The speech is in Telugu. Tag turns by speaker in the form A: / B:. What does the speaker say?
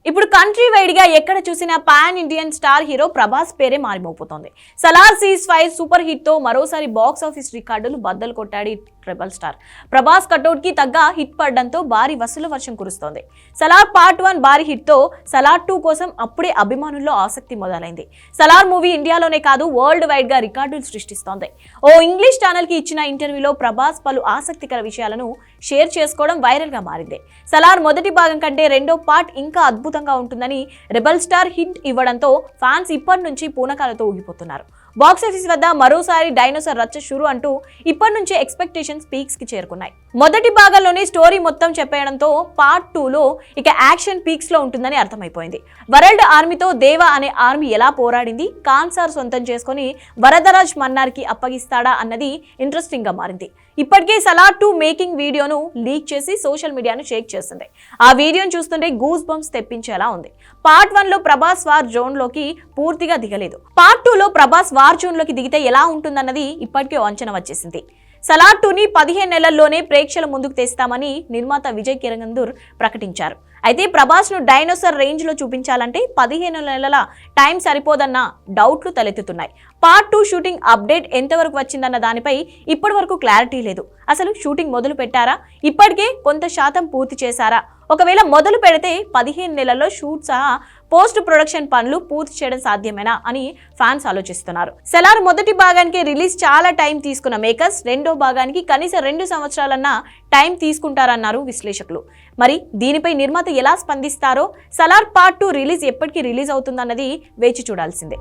A: ఇప్పుడు కంట్రీ వైడ్ గా ఎక్కడ చూసినా pan Indian star hero Prabhas పేరే మారిమోపుతోంది. సలార్ సీజ్ 5 సూపర్ హిట్ తో మరోసారి బాక్స్ ఆఫీస్ రికార్డులు బద్దలు కొట్టాడు ట్రిపుల్ స్టార్. ప్రభాస్ కటౌట్ కి తగ్గ హిట్ పడడంతో భారీ వసూలు వర్షం కురుస్తోంది. సలార్ పార్ట్ 1 భారీ హిట్ తో సలార్ 2 కోసం అప్పుడే అభిమానుల్లో ఆసక్తి మొదలైంది. సలార్ మూవీ ఇండియాలోనే కాదు వరల్డ్ వైడ్ గా రికార్డులు సృష్టిస్తోంది. ఓ ఇంగ్లీష్ ఛానల్ కి ఇచ్చిన ఇంటర్వ్యూలో ప్రభాస్ పలు ఆసక్తికర విషయాలను షేర్ చేసుకోవడం వైరల్ గా మారింది. సలార్ మొదటి భాగం కంటే రెండో పార్ట్ ఇంకా అద్భుతంగా ఉంటుందని రెబల్ స్టార్ హింట్ ఇవ్వడంతో ఫ్యాన్స్ ఇప్పటి నుంచి పూనకాలతో ఊగిపోతున్నారు. బాక్సాఫీస్ వద్ద మరోసారి డైనోసార్ రచ్చ షురు అంటూ ఇప్పటి నుంచే ఎక్స్పెక్టేషన్స్ పీక్స్ కి చేరుకున్నాయి. మొదటి భాగంలోనే స్టోరీ మొత్తం చెప్పేయడంతో పార్ట్ 2లో ఇక యాక్షన్ పీక్స్ లో ఉంటుందని అర్థమైపోయింది. వరల్డ్ ఆర్మీతో దేవా అనే ఆర్మీ ఎలా పోరాడింది, కాన్సార్ సొంతం చేసుకుని వరదరాజ్ మన్నార్ కి అప్పగిస్తాడా అన్నది ఇంట్రెస్టింగ్ గా మారింది. ఇప్పటికే సలార్ 2 మేకింగ్ వీడియోను లీక్ చేసి సోషల్ మీడియాను షేక్ చేసింది. ఆ వీడియోను చూస్తుంటే గూస్ బంప్స్ తెప్పించేలా ఉంది. పార్ట్ 1లో ప్రభాస్ వార్ జోన్ లోకి పూర్తిగా దిగలేదు. పార్ట్ 2లో ప్రభాస్ వార్ జోన్ లోకి దిగితే ఎలా ఉంటుందన్నది ఇప్పటికే అంచనా వచ్చేసింది. సలార్ 2ని 15 నెలల్లోనే ప్రేక్షకుల ముందుకు తెస్తామని నిర్మాత విజయ్ కిరంగందూర్ ప్రకటించారు. అయితే ప్రభాస్ ను డైనోసార్ రేంజ్ లో చూపించాలంటే 15 నెలల టైం సరిపోదన్న డౌట్లు తలెత్తుతున్నాయి. పార్ట్ 2 షూటింగ్ అప్డేట్ ఎంతవరకు వచ్చిందన్న దానిపై ఇప్పటి వరకు క్లారిటీ లేదు. అసలు షూటింగ్ మొదలు పెట్టారా, ఇప్పటికే కొంత శాతం పూర్తి చేశారా, ఒకవేళ మొదలు పెడితే 15 నెలల్లో షూట్ సహా పోస్ట్ ప్రొడక్షన్ పనులు పూర్తి చేయడం సాధ్యమేనా అని ఫ్యాన్స్ ఆలోచిస్తున్నారు. సలార్ మొదటి భాగానికి రిలీజ్ చాలా టైం తీసుకున్న మేకర్స్ రెండో భాగానికి కనీసం 2 సంవత్సరాలన్నా టైం తీసుకుంటారన్నారు విశ్లేషకులు. మరి దీనిపై నిర్మాత ఎలా స్పందిస్తారో, సలార్ పార్ట్ 2 రిలీజ్ ఎప్పటికీ రిలీజ్ అవుతుందన్నది వేచి చూడాల్సిందే.